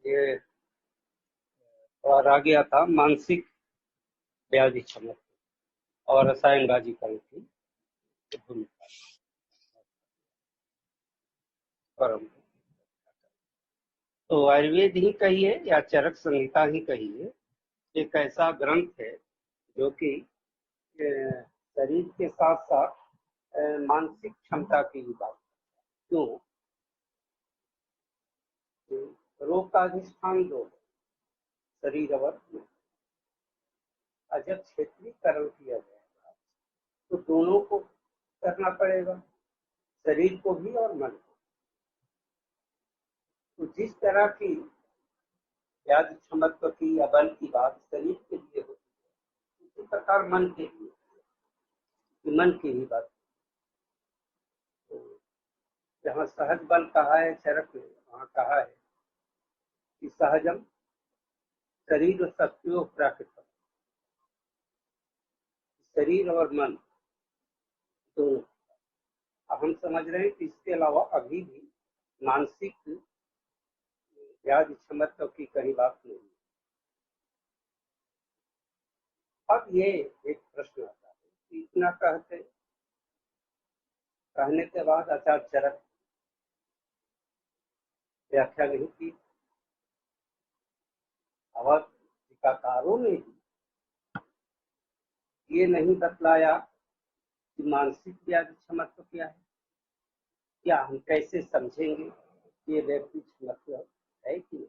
ये और आ गया था मानसिक व्याधि क्षमता और रसायनबाजीकरण की भूमिका। परम तो आयुर्वेद ही कहिए या चरक संहिता ही कहिए, एक ऐसा ग्रंथ है जो कि शरीर के साथ साथ मानसिक क्षमता की भी बात। क्यों? रोग का अधिष्ठान जो है शरीर और मन, और जब क्षेत्रीकरण किया जाएगा तो दोनों को करना पड़ेगा, शरीर को भी और मन को। तो जिस तरह की व्याधि क्षमत्व की या बल की बात शरीर के लिए होती है, उसी प्रकार मन के लिए मन की ही बात। तो जहाँ सहज बल कहा है चरक ने, वहाँ कहा है कि सहजम शरीर शक्तियों प्राकृत, शरीर और मन दोनों। अब हम समझ रहे हैं कि इसके अलावा अभी भी मानसिक व्याधि क्षमत्व की कहीं बात नहीं। अब ये एक प्रश्न आता है कि इतना कहने के बाद आचार्य चरक व्याख्या नहीं की, और टीकाकारों ने ये नहीं बतलाया कि मानसिक व्याधि क्षमत्व क्या है, क्या हम कैसे समझेंगे ये व्यक्ति क्षमत्व है कि नहीं।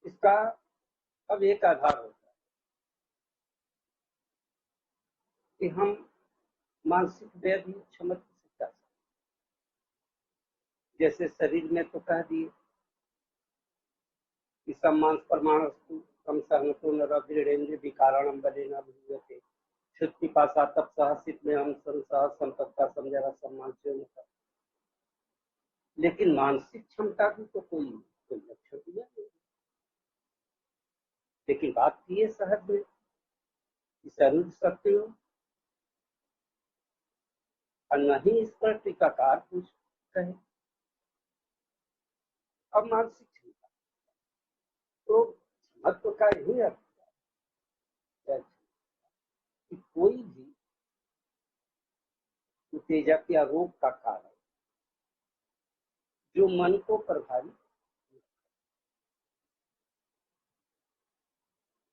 इसका अब एक आधार होता है कि हम मानसिक व्याधि क्षमत्व से क्या, जैसे शरीर में तो कह दिए कि सम्मान परमाणु कम सहनतो न दृढ़ेन्द्र विकारणम बलेना भूयते क्षुत्ति पासा तप सहसित में हम संसह संपत्ता समझा सम्मान से। लेकिन मानसिक क्षमता की तो कोई लक्षण दिया नहीं। लेकिन बात की है सहज में कि शरीर सत्य हो, और नहीं इस पर टीकाकार कुछ कहे। अब मानसिक क्षमता तो महत्व का यही अर्थ है कि कोई भी उत्तेजक या रोग का कारण जो मन को प्रभावित,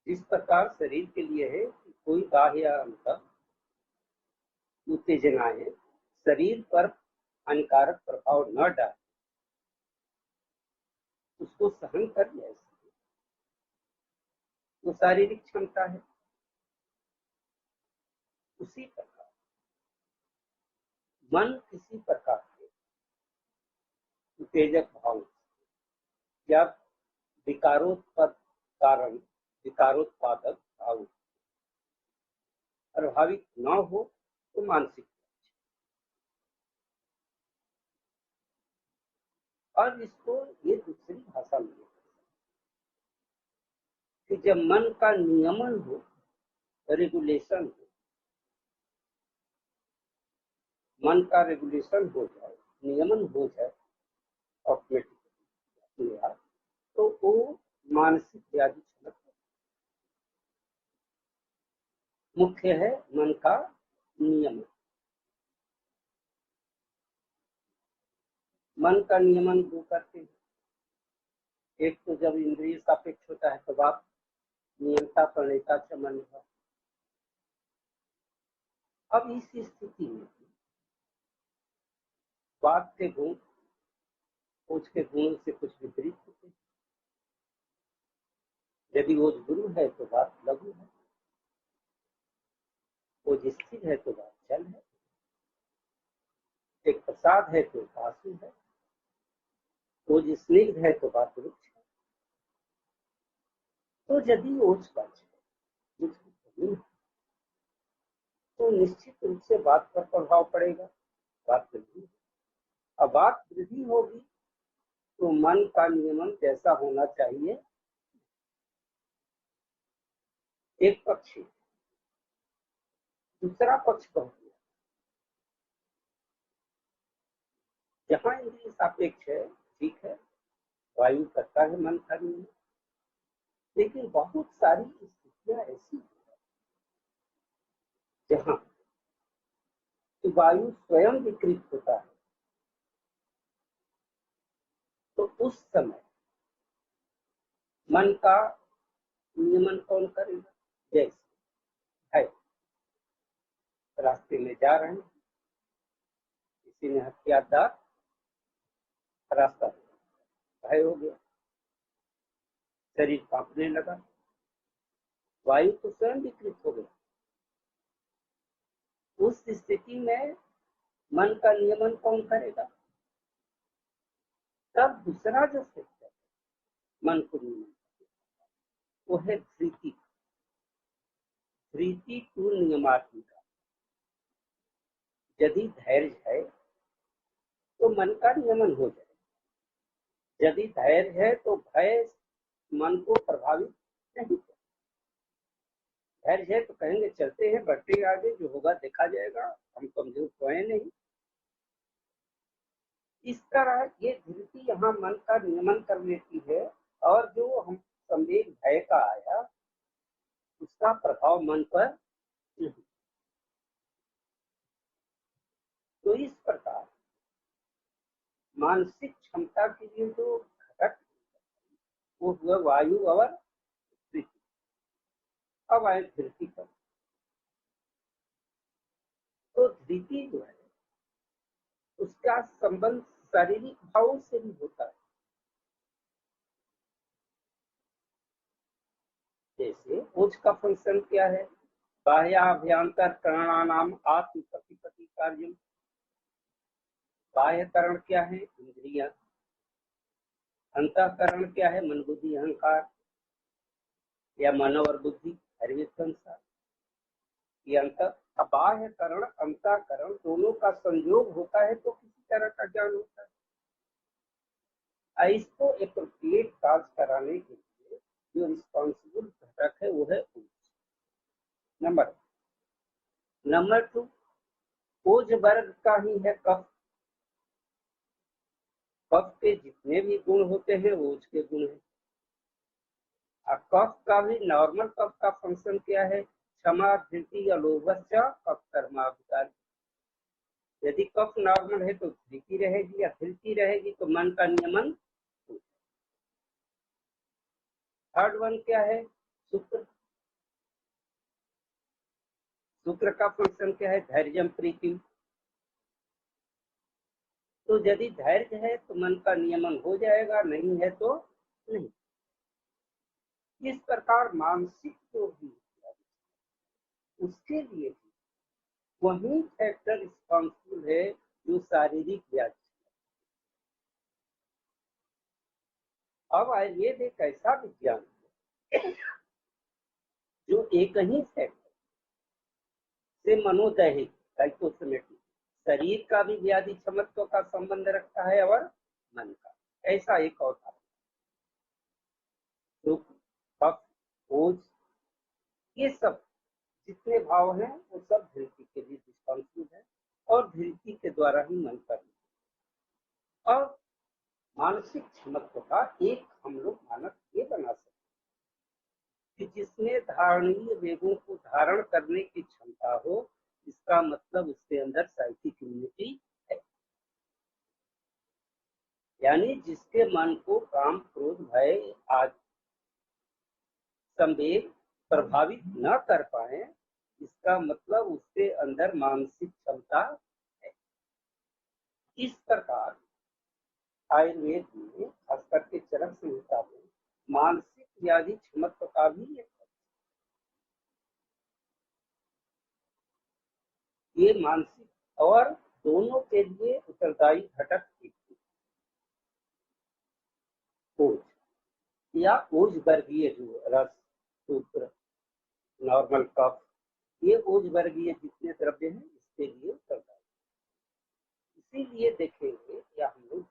जिस प्रकार शरीर के लिए है कि कोई बाह्य अंतर उत्तेजनाएं शरीर पर हानिकारक प्रभाव न डाले, उसको सहन कर ले, तो शारीरिक क्षमता है। उसी प्रकार मन किसी प्रकार के उत्तेजक भाव या विकारोत्पादक भाव प्रभावित न हो तो मानसिक। और इसको ये दूसरी भाषा में कि जब मन का नियमन हो, रेगुलेशन हो, मन का रेगुलेशन हो जाए, नियमन हो जाए ऑटोमेटिकली, तो वो मानसिक व्याधि क्षमता मुख्य है। मन का नियमन, मन का नियमन दो करते हैं। एक तो जब इंद्रिय सापेक्ष होता है तो बात नियंता प्रणेता च मन है। अब इस स्थिति में बात के गुण ओज के गुणों से कुछ विपरीत होते हैं। यदि ओज गुरु है तो बात लघु है, ओज स्थिर है तो बात चल है, एक प्रसाद है तो पासु है, ओज स्निग्ध है तो बात वृक्ष है। तो यदि ओज बच है तो निश्चित रूप से बात पर प्रभाव पड़ेगा, बात वृद्धि। अब बात वृद्धि होगी तो मन का नियमन जैसा होना चाहिए एक पक्ष, दूसरा पक्ष कहूँ जहाँ इंद्रिय सापेक्ष है, ठीक है, वायु करता है मन का नियमन, लेकिन बहुत सारी स्थितियां ऐसी हैं जहाँ वायु स्वयं विकृत होता है, तो उस समय मन का नियमन कौन करेगा? जैसे है रास्ते में जा रहे हैं, किसी ने हथियारदार रास्ता भय हो गया, शरीर कांपने लगा, वायु तो स्वयं विकृत हो गया। उस स्थिति में मन का नियमन कौन करेगा? तब दूसरा जो सेक्टर मन को नियमन वो है धृति। धृति टू नियमात्मिका। यदि धैर्य है तो मन का नियमन हो जाए, यदि धैर्य है तो भय मन को प्रभावित नहीं करे। धैर्य है तो कहेंगे चलते हैं, बढ़ते आगे, जो होगा देखा जाएगा, हम कमजोर तो है नहीं। इस तरह ये धृति यहाँ मन का नियमन कर लेती है, और जो हम संवेग भय का आया उसका प्रभाव मन पर नहीं। तो इस प्रकार मानसिक क्षमता के लिए जो घटक वो हुआ वायु और धृति। अब आए धृति पर। तो धृति जो है उसका संबंध शारीरिक भावों से भी होता है। जैसे ओज का फंक्शन क्या है? बाह्याभ्यंतर करणानाम आत्म प्रतिपत्ति कार्यम। बाह्यकरण क्या है? इंद्रिया। अंतःकरण क्या है? मन बुद्धि अहंकार या मन और बुद्धि अनुसार। ये अंतर बाह्यकरण अंतःकरण दोनों का संयोग होता है तो किसी तरह का ज्ञान होता है। इसको एप्रोप्रिएट कार्य कराने के लिए जो रिस्पॉन्सिबल घटक है वो है ओज। नंबर 2 ओज वर्ग का ही है कफ। कफ के जितने भी गुण होते हैं वो ओज के गुण है। कफ का भी नॉर्मल कफ का फंक्शन क्या है? क्षमा धृति या लोभस्य कफ कर्माधिकारी। यदि कफ नॉर्मल है तो धृति रहेगी, या धृति रहेगी तो मन का नियमन। थर्ड वन क्या है? शुक्र। शुक्र का फंक्शन क्या है? धैर्यम प्रीति। तो यदि धैर्य है तो मन का नियमन हो जाएगा, नहीं है तो नहीं। इस प्रकार मानसिक जो भी उसके लिए भी वही फैक्टर रिस्पॉन्सिबल है जो शारीरिक व्याधि। अब आयुर्वेद एक ऐसा विज्ञान है जो एक ही फैक्टर से मनोदैहिक साइकोसोमेटिक शरीर का भी व्याधि क्षमत्व का संबंध रखता है और मन का। ऐसा एक और था दुख, कफ, ओज, ये सब जितने भाव हैं वो सब धृति के लिए रिस्पॉन्सिबल है, और धृति के द्वारा ही मन का। और मानसिक क्षमत्व का एक हम लोग मानक ये बना सकते कि जिसमें धारणीय वेगों को धारण करने की क्षमता हो, इसका मतलब उसके अंदर साइकिक इम्यूनिटी है। यानी जिसके मन को काम, क्रोध, भय आदि संवेग प्रभावित न कर पाए, इसका मतलब उसके अंदर मानसिक क्षमता है। इस प्रकार आयुर्वेद में खास करके चरक संहिता में मानसिक व्याधि क्षमत्व का भी एक ये मानसिक और दोनों के लिए उत्तरदायी घटक ओज या ओज वर्गीय जो रस, सूत्र, नॉर्मल कफ, ये ओज वर्गीय जितने द्रव्य हैं इसके लिए उत्तरदायी। इसीलिए देखेंगे या हम लोग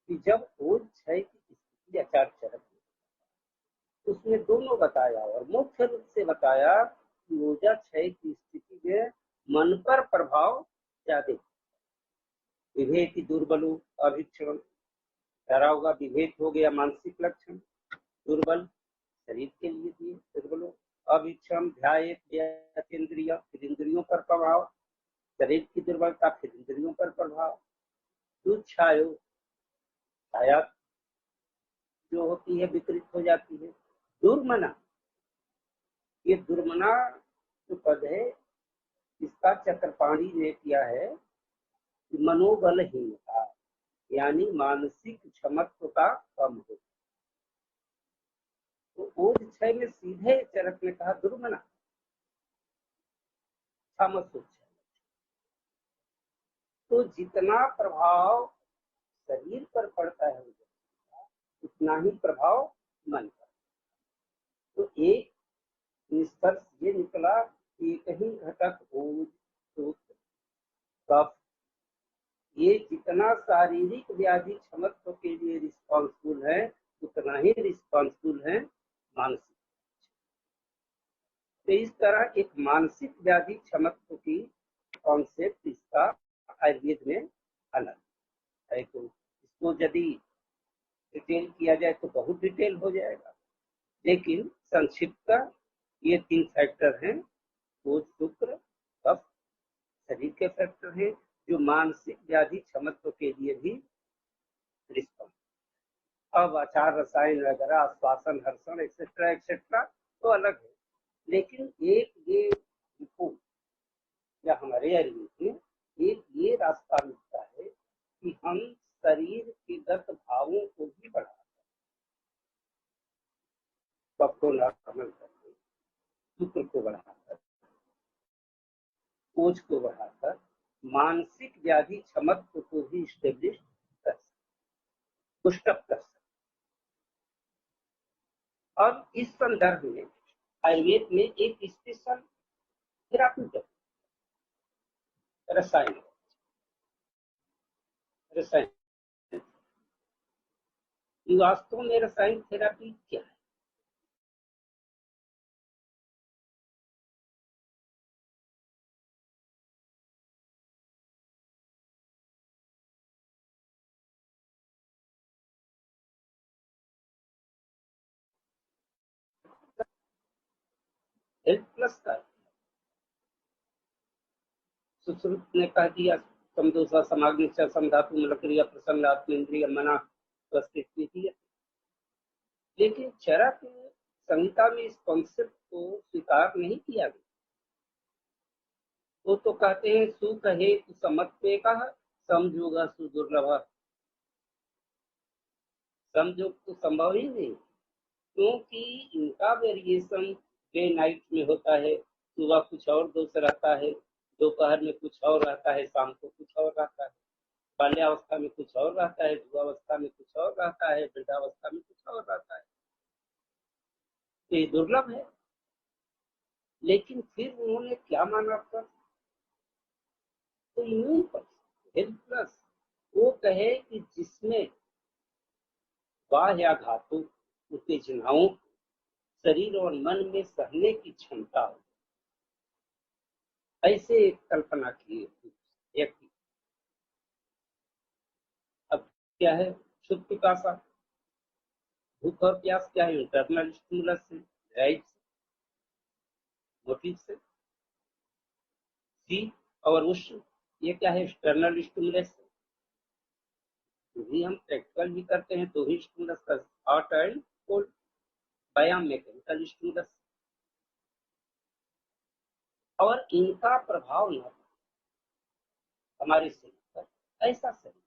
कि जब ओज क्षय की स्थिति आचार चरक उसमें दोनों बताया, और मुख्य रूप से बताया कि ऊर्जा क्षय की स्थिति में मन पर प्रभाव ज्यादा। विभेति दुर्बलो अभिक्षण, डरा होगा, विभेद हो गया मानसिक लक्षण, दुर्बल शरीर के लिए दिए दुर्बलो, अभिक्षम ध्यायेत इंद्रिय, फिर इंद्रियों पर प्रभाव, शरीर की दुर्बलता फिर इंद्रियों पर प्रभाव, दुच्छायो छाया जो होती है विकृत हो जाती है, दुर्मना, ये दुर्मना जो पद है इसका चक्रपाणी ने किया है कि मनोबलहीनता यानी मानसिक क्षमत्व का कम हो। तो ओज 6 में सीधे चरक ने कहा दुर्मना क्षमस्व। तो जितना प्रभाव शरीर पर पड़ता है उतना ही प्रभाव मन पर। तो एक निष्कर्ष ये निकला कि एक ही घटक ओज सूत्र कफ ये जितना शारीरिक व्याधि क्षमत्व के लिए रिस्पॉन्सिबल है उतना ही रिस्पॉन्सिबल है मानसिक। तो इस तरह एक मानसिक व्याधि क्षमत्व की कॉन्सेप्ट इसका आयुर्वेद में अलग है। तो इसको यदि डिटेल किया जाए तो बहुत डिटेल हो जाएगा, लेकिन संक्षिप्त ये 3 फैक्टर हैं, ओज सूत्र कफ शरीर के फैक्टर हैं जो मानसिक व्याधि क्षमत्व के लिए भी रिस्पॉन्स। अब आचार रसायन वगैरह आश्वासन हर्षण एक्सेट्रा एक्सेट्रा तो अलग है, लेकिन एक ये रिपोर्ट या हमारे आयुर्वेद में एक ये रास्ता मिलता है कि हम शरीर के गत भावों को भी बढ़ाकर सबको नॉर्मल करके सूत्र को बढ़ाकर ओज को बढ़ाकर मानसिक व्याधि क्षमत्व को भी स्टेब्लिश कर सकते, पुष्टअप कर सकते। और इस संदर्भ में आयुर्वेद में एक स्पेशल थेरापी रसायन रसायन वास्तव में रसायन थेरापी क्या है? हेल्थ प्लस का सुश्रुत ने कह दिया समदोषा समाग्निश्च समधातु मलक्रिया प्रसन्न आत्मेन्द्रिय मना स्वस्थिति। लेकिन चरक संहिता में इस कॉन्सेप्ट को स्वीकार नहीं किया गया। वो तो कहते हैं सुख है समत्वे का समझोगा सुदुर्लभ, समझोग तो संभव ही नहीं, क्योंकि इनका वेरिएशन डे नाइट में होता है। सुबह कुछ और दोष रहता है, दोपहर में कुछ और रहता है, शाम को कुछ और रहता है, बाल्यावस्था में कुछ और रहता है, युवावस्था में कुछ और रहता है, वृद्धावस्था में कुछ और रहता है। तो ये दुर्लभ है। लेकिन फिर उन्होंने क्या माना था? तो इम्यून हेल्थ प्लस वो कहे कि जिसमें बाह्य धातु उत्तेजनाओं शरीर और मन में सहने की क्षमता हो, ऐसे एक कल्पना की व्यक्ति। अब क्या है शुद्ध पिपासा, भूख और प्यास क्या है? इंटरनल स्टिमुलस से, ड्राइव से, मोटिव से। सी और उष्ण ये क्या है? एक्सटर्नल स्टिमुलस से। भी हम प्रैक्टिकल भी करते हैं तो ही स्टिमुलस का हॉट एंड कोल्ड, व्यायाम मैकेनिकल स्टिमुलस। और इनका प्रभाव न हमारे शरीर पर, ऐसा शरीर,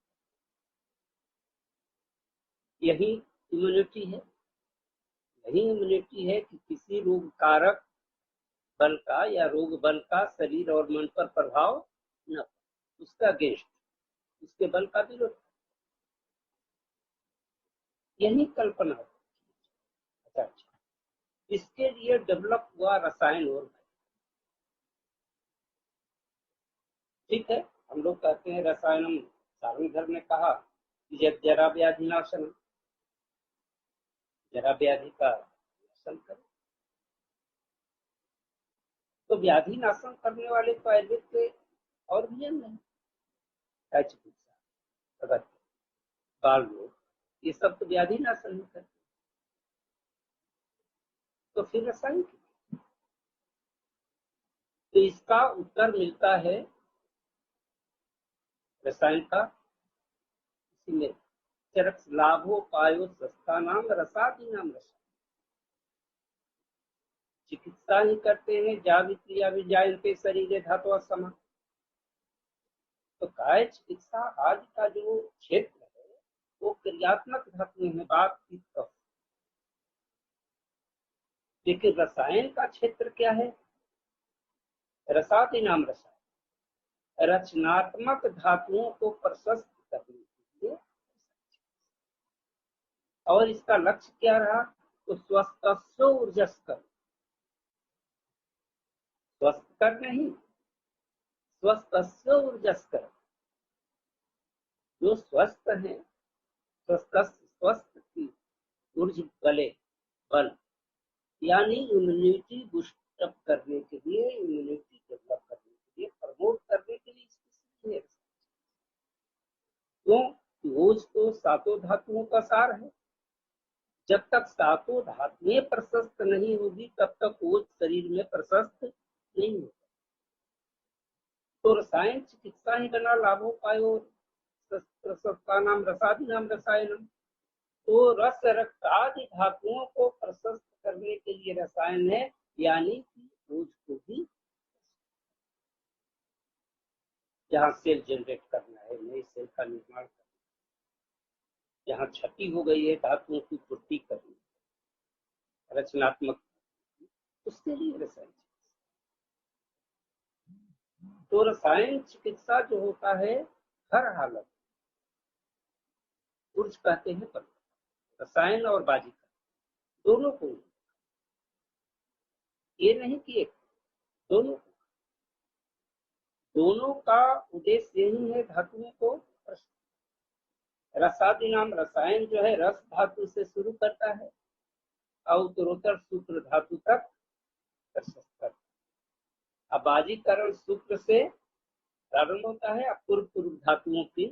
यही इम्यूनिटी है। यही इम्यूनिटी है कि किसी रोग कारक बल का या रोग बल का शरीर और मन पर प्रभाव न, उसका अगेंस्ट, उसके बल का विरोध, यही कल्पना। अच्छा, इसके लिए डेवलप हुआ रसायन। और ठीक है, हम लोग कहते हैं रसायनम, सारंगधर ने कहा कि जरा व्याधि नाशन, जरा व्याधि का नाशन करे। तो व्याधि नाशन करने वाले तो आयुर्वेद के और भी अंग हैं, चिकित्सा, अगर बाल रोग, ये सब तो व्याधि नाशन नहीं करते, तो फिर रसायन की। तो इसका उत्तर मिलता है रसायन का इसी में, चरक लाभो पायो सस्ता नाम रसादि नाम रसायन। चिकित्सा ही करते हैं, जावि क्रिया विजायन्ते शरीरे धातु समा। तो काय चिकित्सा आज का जो क्षेत्र है वो क्रियात्मक धातुएं हैं, बात की तो। लेकिन रसायन का क्षेत्र क्या है? रसादि नाम रसायन, रचनात्मक धातुओं को प्रशस्त करने के लिए। और इसका लक्ष्य क्या रहा? तो स्वस्थ ऊर्जस्कर, स्वस्थ कर नहीं, स्वस्थ ऊर्जस्कर, जो स्वस्थ है, स्वस्थ की ऊर्ज बले, बल यानी इम्यूनिटी बूस्ट अप करने के लिए, इम्यूनिटी डेवलप करने के लिए, प्रमोट करने के लिए इसकी है। क्यों? ओज तो सातों धातुओं का सार है। जब तक सातों धातुएं प्रशस्त नहीं होगी तब तक ओज शरीर में प्रशस्त नहीं होगा। तो रसायन चिकित्सा ही बना लाभो पायो प्रशस्ता नाम रसादि नाम रसायनम। तो रस रक्त आदि धातुओं को प्रशस्त करने के लिए रसायन है, यानी कि ओज को भी, जहाँ सेल जनरेट करना है, नई सेल का निर्माण करना, जहाँ क्षति हो गई है धातुओं की पूर्ति करनी, रचनात्मक, उसके लिए रसायन। तो रसायन चिकित्सा जो होता है हर हालत, ऊर्ज कहते हैं पर रसायन और बाजिका दोनों को, ये नहीं कि एक, दोनों को, दोनों का उद्देश्य यही है धातुओं को। रसादि नाम रसायन जो है रस धातु से शुरू करता है और उत्तरोत्तर सूत्र धातु तक प्रशस्त करता है। अबाजीकरण सूत्र से प्रारंभ होता है, पूर्व पूर्व धातुओं की।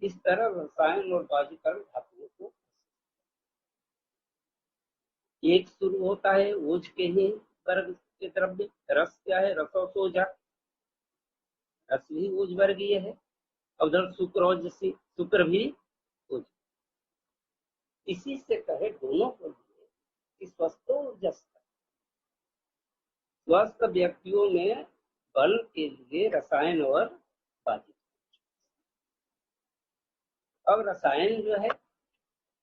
इस तरह रसायन और बाजीकरण धातुओं को एक शुरू होता है ओज के ही वर्ग के द्रव्य। रस क्या है? रसो सोजा, रस भी ओज वर्गीय है। उधर शुक्र शुक्र भी ओज। इसी से कहे दोनों को कि स्वस्थ व्यक्तियों में बल के लिए रसायन और बाजिक। अब रसायन जो है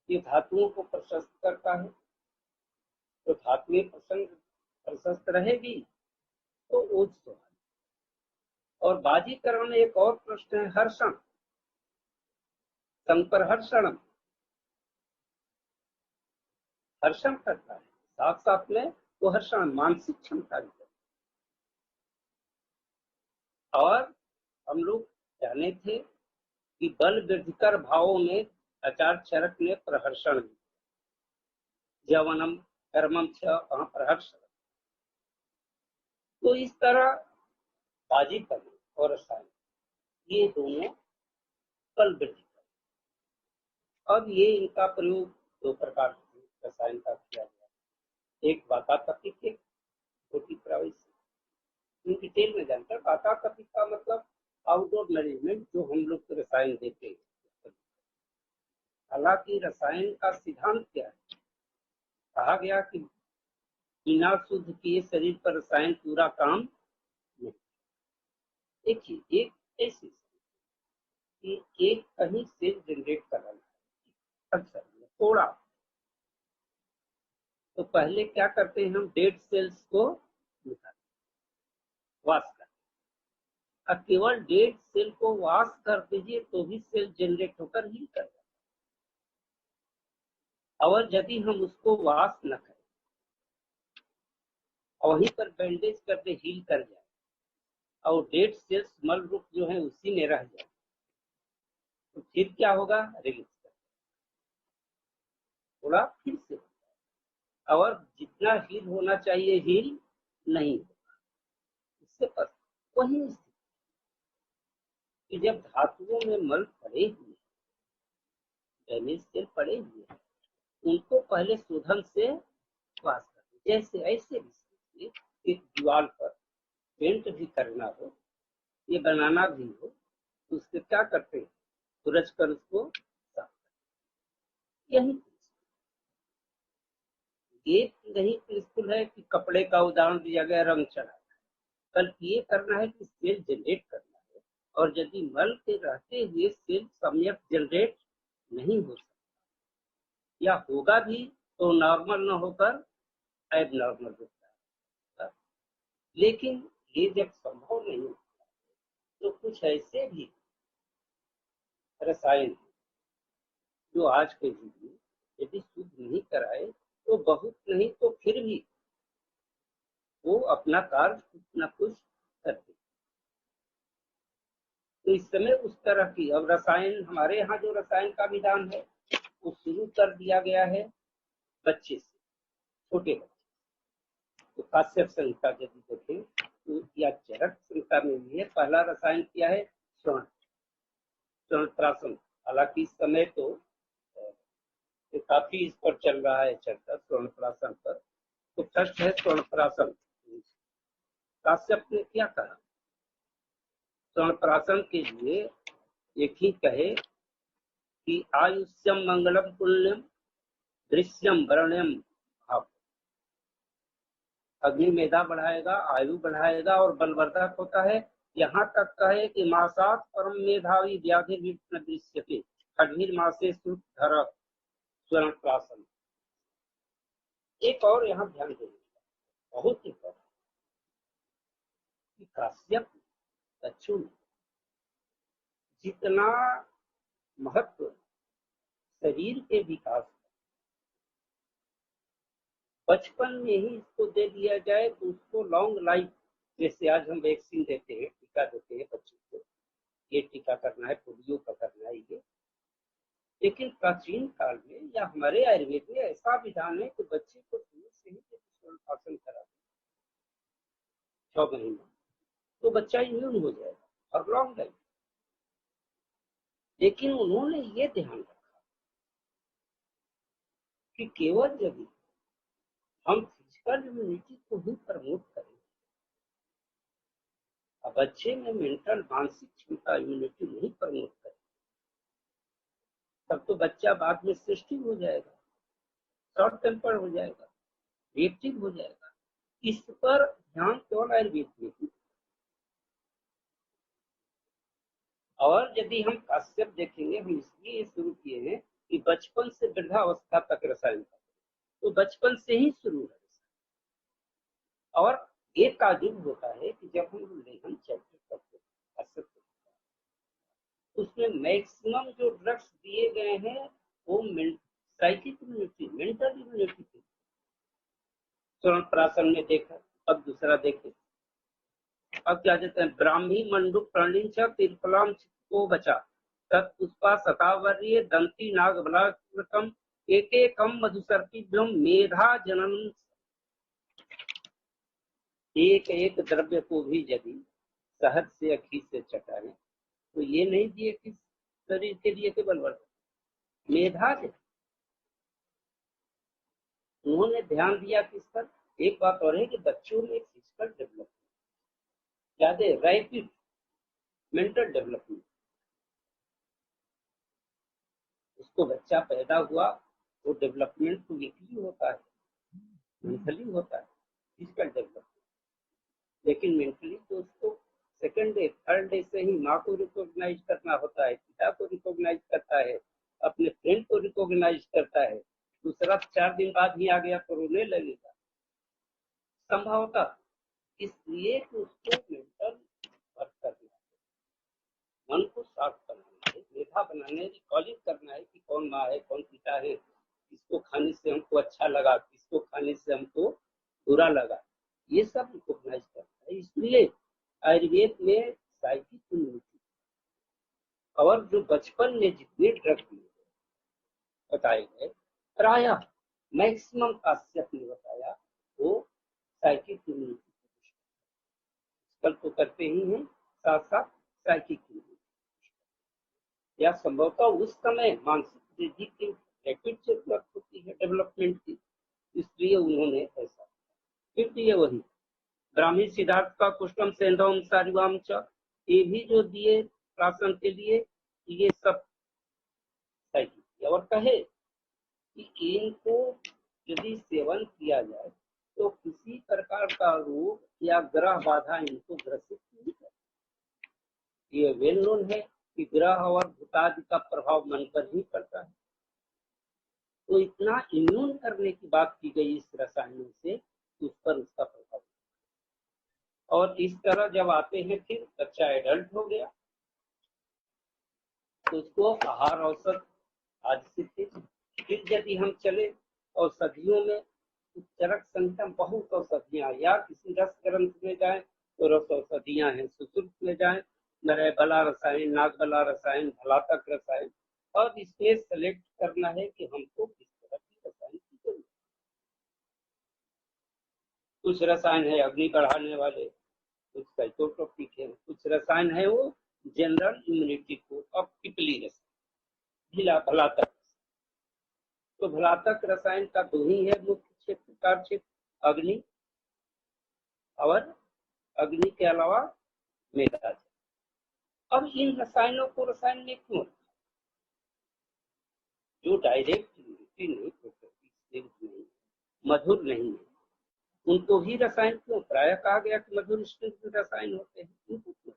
ये धातुओं को प्रशस्त करता है, तो धातुएं प्रशस्त रहेगी तो ओज तो। और बाजीकरण में एक और प्रश्न है, हर्षण, संप्रहर्षण, हर्षण करता है, साथ साथ में वो हर्षण मानसिक क्षमता भी है। और हम लोग जाने थे कि बल वृद्धिकर भावों में आचार्य चरक ने प्रहर्षण, जवनम कर्मम प्रहर्षण। तो इस तरह बाजीकरण और रसायन ये दोनों बल वृद्धि कर। अब ये इनका प्रयोग दो प्रकार से रसायन का किया गया, एक वातातपिक, एक छोटी प्रवासी। इन डिटेल में जानकर, वातातपिक का मतलब आउटडोर मैनेजमेंट जो हम लोग रसायन देते हैं। हालांकि रसायन का सिद्धांत क्या है? कहा गया कि बिना शुद्ध किए शरीर पर रसायन पूरा काम नहीं। देखिए एक ऐसी कि एक कहीं सेल जनरेट कर रहा है, अच्छा थोड़ा, तो पहले क्या करते हैं हम, डेड सेल्स को निकालते, वाश करते। अब केवल डेड सेल को वाश कर दीजिए तो भी सेल जनरेट होकर हील कर जाए। और यदि हम उसको वाश न करें और वहीं पर बैंडेज करके हील कर जाए और डेड सेल्स मल रूप जो है उसी में रह जाए, तो फिर क्या होगा? रिलीज कर थोड़ा फिर से, और जितना हील होना चाहिए हील नहीं होगा। इससे पर वही कि जब धातुओं में मल पड़े हुए, डैमेज सेल पड़े हुए हैं, उनको पहले शोधन से वाश कर, जैसे ऐसे भी एक दीवार पर पेंट भी करना हो, ये बनाना भी हो, तो उससे क्या करते हैं, खुरच कर उसको साफ करते। यही एक नहीं प्रिंसिपल है कि कपड़े का उदाहरण दिया गया, रंग चढ़ा, कल ये करना है कि सेल जनरेट करना है, और यदि मल के रहते हुए सेल सम्यक जनरेट नहीं हो सकता या होगा भी तो नॉर्मल न होकर एब नॉर्मल होता है। लेकिन ये जब संभव नहीं होता तो कुछ ऐसे भी रसायन जो आज के युग में यदि शुद्ध नहीं कराए तो बहुत नहीं तो फिर भी वो अपना कार्य कुछ न कुछ करते। तो इस समय उस तरह की अब रसायन, हमारे यहाँ जो रसायन का विधान है वो शुरू कर दिया गया है बच्चे से, छोटे बच्चे। तो काश्यप संहिता यदि देखें तो या चरक संहिता में भी है, पहला रसायन क्या है, स्वर्ण, स्वर्ण। हालांकि इस समय तो काफी इस पर चल रहा है चर्चा स्वर्ण प्राशन पर। तो फर्स्ट है स्वर्ण प्राशन। काश्यप ने क्या कहा, स्वर्ण प्राशन के लिए एक ही कहे कि आयुष्यम मंगलम पुण्यम दृश्यम वर्ण्यम भाव। अग्नि मेधा बढ़ाएगा, आयु बढ़ाएगा और बलवर्धक होता है। यहाँ तक कहे कि मासात परम मेधावी व्याधि दृश्य के खडीर मासे धर स्वर्ण प्राशन। एक और यहाँ ध्यान देंगे, बहुत इंपॉर्टेंट, कि काश्यप बच्चों में जितना महत्व शरीर के विकास, बचपन में ही इसको दे दिया जाए तो उसको लॉन्ग लाइफ, जैसे आज हम वैक्सीन देते हैं, टीका देते हैं बच्चों को, ये टीका करना है, पोलियो का करना है ये। लेकिन प्राचीन काल में या हमारे आयुर्वेद में ऐसा विधान है कि बच्चे को शुरू से ही स्वर्ण करा 6 महीना तो बच्चा इम्यून हो जाएगा और लॉन्ग लाइफ। लेकिन उन्होंने ये ध्यान रखा कि केवल यदि हम फिजिकल इम्यूनिटी को ही प्रमोट करें, अब बच्चे में मेंटल मानसिक क्षमता इम्यूनिटी नहीं प्रमोट करें, तब तो बच्चा बाद में सेंसिटिव हो जाएगा, शॉर्ट टेम्पर हो जाएगा, रिएक्टिव हो जाएगा। इस पर ध्यान केवल आयुर्वेद में ही। और यदि हम काश्यप देखेंगे, हम इसलिए शुरू किए हैं कि बचपन से वृद्धावस्था तक रसायन का, तो बचपन से ही शुरू है। और एक का युग होता है कि जब हम लेखन चैप्टर करते हैं उसमें मैक्सिमम जो ड्रग्स दिए गए हैं वो साइकिक इम्यूनिटी, मेंटल इम्यूनिटी थी। स्वर्ण प्राशन में देखा। अब दूसरा देखें, अब क्या कहते हैं, ब्राह्मी मंडुक प्रणिंच तिरफलाम को बचा तत्पुष्पा शतावर्य दंती नाग बलाकम एक एकम मधुसर्पिभ्यम मेधा जनन। एक एक द्रव्य को भी यदि शहद से या घी से चटाएं तो ये नहीं दिए कि शरीर के लिए केवल वर्धन, मेधा है। उन्होंने ध्यान दिया किस पर। एक बात और है कि बच्चों में फिजिकल डेवलपमेंट ज्यादा, रैपिड मेंटल डेवलपमेंट, उसको बच्चा पैदा हुआ वो डेवलपमेंट तो वीकली होता है, मेंटली होता है, फिजिकल डेवलपमेंट। लेकिन मेंटली तो उसको सेकंड डे थर्ड डे से ही माँ को रिकॉग्नाइज करना होता है, पिता को रिकॉग्नाइज करता है, अपने फ्रेंड को रिकॉग्नाइज करता है। दूसरा 4 दिन बाद ही आ गया तो रोने लगेगा संभवतः। इसलिए कि उसको मेंटल वर्क करना है, मन को साफ बनाना है, मेधा बनाना है, रिकॉलिंग करना है कि कौन माँ है कौन पिता है, किसको खाने से हमको अच्छा लगा, किसको खाने से हमको बुरा लगा, ये सब रिकॉग्नाइज करना है। इसलिए आयुर्वेद में साइकिक इम्यूनिटी और जो बचपन में जितने ड्रग दिए बताए गए, प्राय मैक्सिमम काश्यप ने बताया वो साइकिक इम्यूनिटी कल तो करते ही हैं, साथ साथ साइकिक इम्यूनिटी। या संभवतः उस समय मानसिक वृद्धि की रैपिड जरूरत होती है डेवलपमेंट की, इसलिए उन्होंने ऐसा। फिर भी ये वही ब्राह्मी सिद्धार्थ का कुष्टम सेंधम सारिवाम च, ये भी जो दिए प्राशन के लिए, ये सब सही। और कहे कि इनको यदि सेवन किया जाए तो किसी प्रकार का रोग या ग्रह बाधा इनको ग्रसित नहीं करती। ये वेल नोन है कि ग्रह और भूतादि का प्रभाव मन पर ही पड़ता है। तो इतना इम्यून करने की बात की गई इस रसायनों से, उस पर उसका प्रभाव। और इस तरह जब आते हैं फिर बच्चा एडल्ट हो गया तो उसको आहार औसत आज से फिर यदि हम चले औषधियों में चरक संख्या बहुत औषधियां, या किसी रस ग्रंथ में जाए तो रस औषधियां हैं, सुश्रुत में जाए नर बला रसायन, नाग बला रसायन, भलातक रसायन, और इसमें सेलेक्ट करना है कि हमको किस तरह की रसायन की जरूरत। कुछ रसायन है अग्नि बढ़ाने वाले, कुछ साइटोट्रोपिक है, कुछ रसायन है वो जनरल इम्यूनिटी को। अब पिपली रसायन, भलातक, तो भलातक रसायन का दो ही है मुख्य क्षेत्र, कार्य क्षेत्र, अग्नि और अग्नि के अलावा मेघराज। अब इन रसायनों को रसायन में क्यों, जो डायरेक्ट इम्यूनिटी नहीं, नहीं, मधुर नहीं है, उनको ही रसायन क्यों? प्राय कहा गया कि मधुर स्निग्ध रसायन होते हैं, उनको क्यों?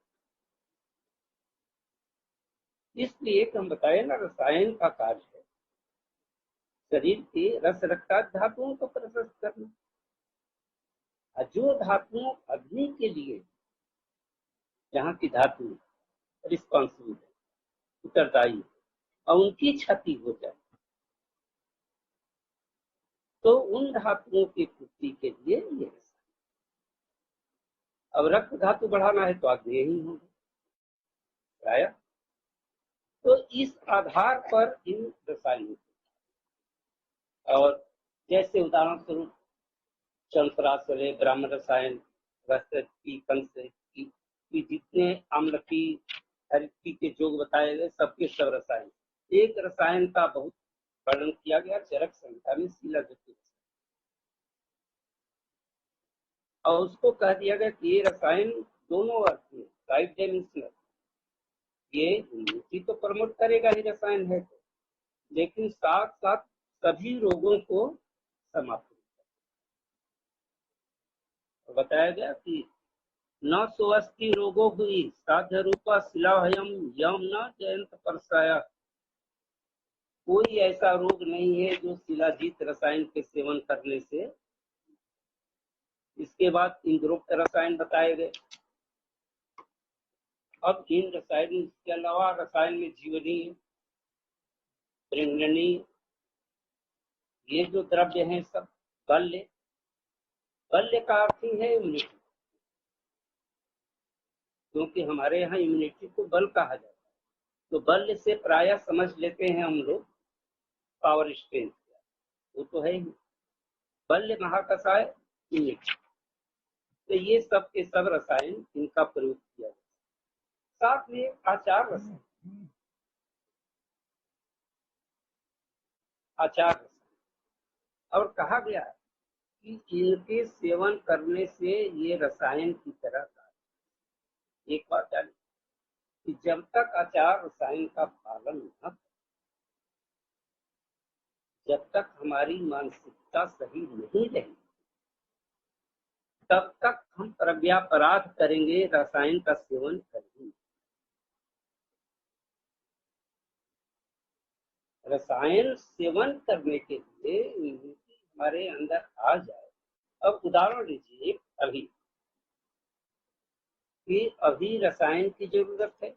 इसलिए हम बताए ना, रसायन का कार्य है शरीर के रस रक्ता धातुओं को प्रशस्त करना। जो धातुओं अग्नि के लिए, जहाँ की धातु रिस्पॉन्सिबल है, उत्तरदायी, और उनकी क्षति हो जाए तो उन धातुओं की पूर्ति के लिए ये। अब रक्त धातु बढ़ाना है तो अग्नि ही होगा प्राय। तो इस आधार पर इन रसायनों, और जैसे उदाहरण स्वरूप चंद्रासले, ब्राह्मण रसायन, की कंस की जितने आम्लकी हरित के जोग बताए गए, सबके सब रसायन। एक रसायन का बहुत वर्णन किया गया चरक संहिता में, शीलाजती, और उसको कह दिया गया कि ये रसायन दोनों अर्थ में, राइट डायमेंशनल, ये इम्यूनिटी तो प्रमोट करेगा ही रसायन है तो, लेकिन साथ साथ सभी रोगों को समाप्त बताया गया कि न सोअस्ति रोगो हुई साध्य रूपा शिलाहयम यम न जयंत परसाया। कोई ऐसा रोग नहीं है जो शिलाजीत रसायन के सेवन करने से। इसके बाद इंद्रोक्त रसायन बताए गए। अब इन रसायन के अलावा रसायन में जीवनी, प्रेंगनी, ये जो द्रव्य हैं सब बल्य, बल्य का अर्थ ही है इम्यूनिटी, क्योंकि हमारे यहाँ इम्यूनिटी को बल कहा जाता है। तो बल्य से प्राय समझ लेते हैं हम लोग पावर स्ट्रेंथ, वो तो है ही। बल्य महाकषाय इम्यूनिटी, तो ये सब के सब रसायन इनका प्रयोग किया जाता है। साथ में आचार रसायन, आचार रसायन, और कहा गया कि इनके सेवन करने से ये रसायन की तरह कार्य। एक बात जानिए कि जब तक आचार रसायन का पालन न, जब तक हमारी मानसिकता सही नहीं रही, तब तक हम प्रव्यापराध करेंगे, रसायन का सेवन करेंगे। रसायन सेवन करने के लिए इम्यूनिटी हमारे अंदर आ जाए। अब उदाहरण लीजिए, अभी कि अभी रसायन की जरूरत है,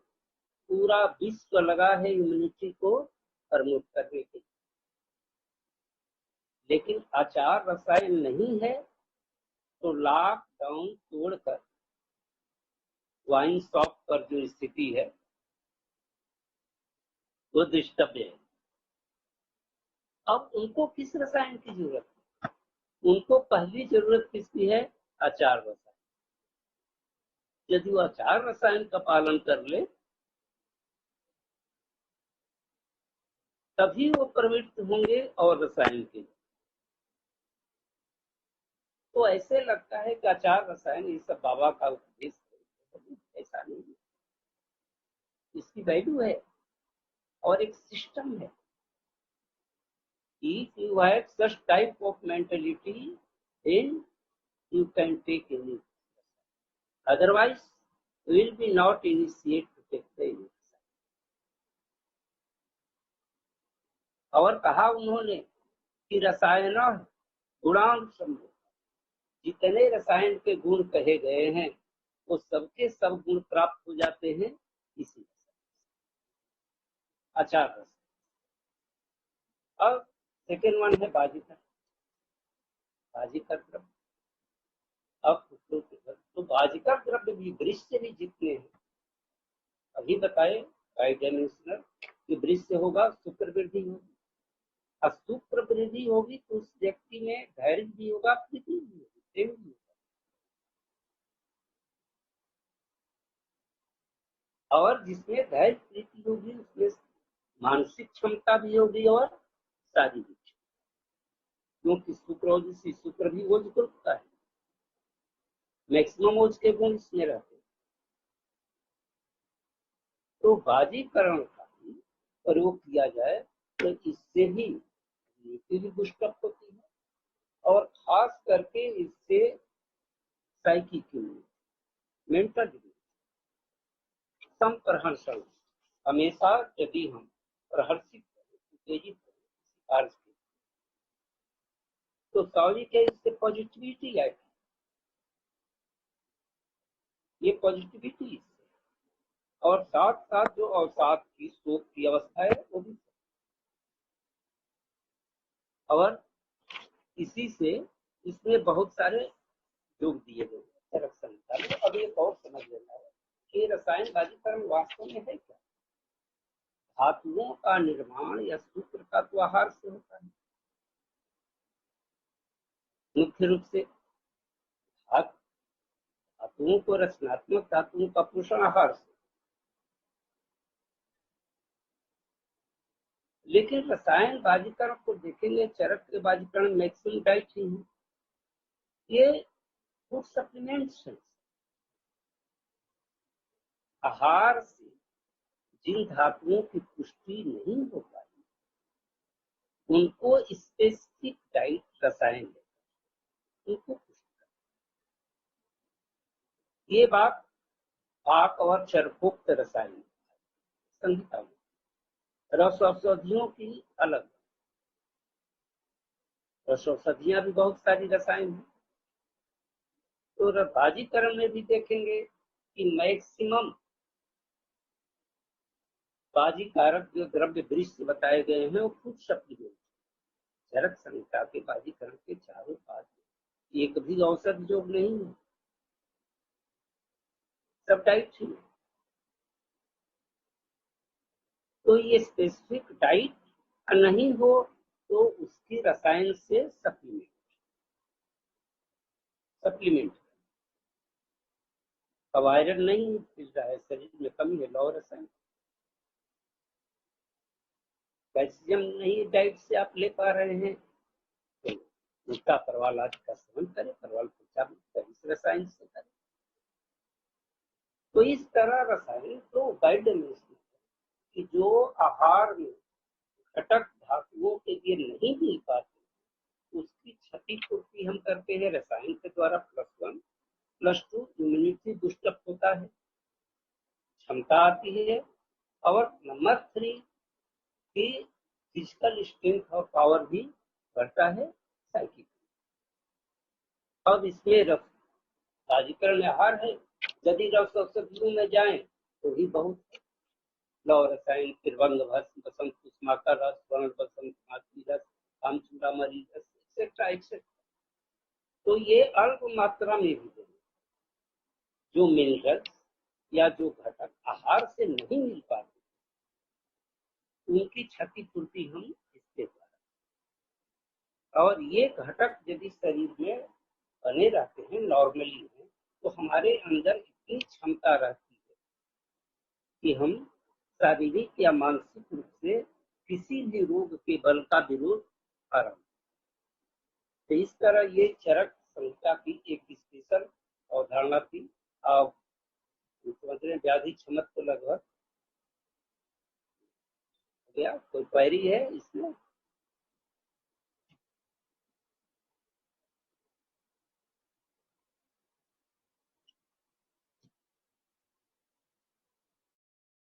पूरा विश्व लगा है इम्यूनिटी को प्रमोट करने के, लेकिन आचार रसायन नहीं है तो लॉकडाउन तोड़कर वाइन शॉप पर जो स्थिति है वो दृष्टव्य है। अब उनको किस रसायन की जरूरत है? उनको पहली जरूरत किसकी है? आचार रसायन। यदि वो आचार रसायन का पालन कर ले तभी वो प्रवृत्त होंगे और रसायन के। तो ऐसे लगता है कि आचार रसायन ये सब बाबा का उपदेश है, ऐसा नहीं है। इसकी वैल्यू है और एक सिस्टम है। If you have such type of mentality, then you can take any. Otherwise, you will be not initiate to take the initiative. और कहा उन्होंने कि रसायन गुणान समझो, जितने रसायन के गुण कहे गए हैं वो सबके सब गुण प्राप्त हो जाते हैं इसी आचार रसायन। अब सेकेंड वन है बाजीकर, बाजीकर द्रव्य। अब तो बाजीकर द्रव्य भी दृश्य भी जितने हैं, अभी बताए डायमेंशनल कि दृश्य होगा शुक्र वृद्धि होगी, और शुक्र वृद्धि होगी तो उस व्यक्ति में धैर्य भी होगा, प्रीति भी होगी, प्रेम भी होगा, और जिसमें धैर्य प्रीति होगी उसमें मानसिक क्षमता भी होगी और शारीरिक, क्योंकि शुक्र ओजसी, शुक्र भी ओज को होता है, मैक्सिमम ओज के गुण इसमें रहते हैं। तो बाजीकरण का भी प्रयोग किया जाए तो इससे ही नीति भी बुस्टअप होती है, और खास करके इससे साइकिक मेंटल संप्रहर्षण, हमेशा यदि हम प्रहर्षित करें, उत्तेजित करें कार्य के, तो स्वाभाविक है इससे पॉजिटिविटी आएगी, ये पॉजिटिविटी इससे, और साथ साथ जो अवसाद की शोक की अवस्था है वो भी, और इसी से इसमें बहुत सारे योग दिए गए चरक संहिता में। अब एक और समझ लेना है कि रसायन बाजीकरण वास्तव में है क्या। धातुओं का निर्माण या सूत्र का तो आहार से होता है, मुख्य रूप से धातुओं को, रचनात्मक धातुओं का पोषण आहार से। लेकिन रसायन बाजीकरण को देखेंगे, चरक के बाजीकरण मैक्सिमम डाइट ही है, ये फूड सप्लीमेंट्स है। आहार से जिन धातुओं की पुष्टि नहीं हो पाई उनको स्पेसिफिक डाइट रसायन है, उनको पुष्टि कर। ये बात पाक और चरकोक्त रसायन संहिता में। रस औषधियों की अलग, रस औषधियां भी बहुत सारी रसायन है। तो बाजीकरण में भी देखेंगे कि मैक्सिमम बाजीकारक जो द्रव्य दृश्य बताए गए हैं वो फूड सप्लीमेंट, चरक संहिता के बाजीकरण के चारों पास एक भी औषध योग नहीं है, सब डाइट ही। तो ये स्पेसिफिक डाइट नहीं हो तो उसकी रसायन से सप्लीमेंट अब आयरन नहीं मिल रहा है, शरीर में कमी है, लौ रसायन, कैल्शियम नहीं डाइट से आप ले पा रहे हैं, तो उसका परवाल आदि का सेवन करें, परवाल इस रसायन से करें। तो इस तरह रसायन तो गाइडेंस कि जो आहार में घटक धातुओं के लिए नहीं मिल पाते उसकी क्षतिपूर्ति हम करते हैं रसायन के द्वारा। +1 +2 इम्यूनिटी बुस्टअप होता है, क्षमता आती है, और नंबर 3 की फिजिकल स्ट्रेंथ और पावर भी बढ़ता है, साइकिल। अब इसमें बाजीकरण आहार है, यदि रस औषधियों में जाए तो भी बहुत लौ रसायन, त्रिभंग भस्म, बसंत कुसुमाकर रस, वर्ण बसंत मातृ रस, कामचूड़ामणि रस, एक्सेट्रा एक्सेट्रा। तो ये अल्प मात्रा में भी देंगे, जो मिनरल्स या जो घटक आहार से नहीं मिल पाते उनकी क्षतिपूर्ति हम इसके द्वारा। और ये घटक यदि शरीर में बने रहते हैं नॉर्मली हैं, तो हमारे अंदर इतनी क्षमता रहती है कि हम शारीरिक या मानसिक रूप से किसी किसी भी रोग के बल का विरोध आरंभ। तो इस तरह ये चरक संहिता की एक स्पेशल अवधारणा थी। आप समझ रहे हैं, व्याधि क्षमत्व लगभग हो गया। कोई क्वेरी है इसमें?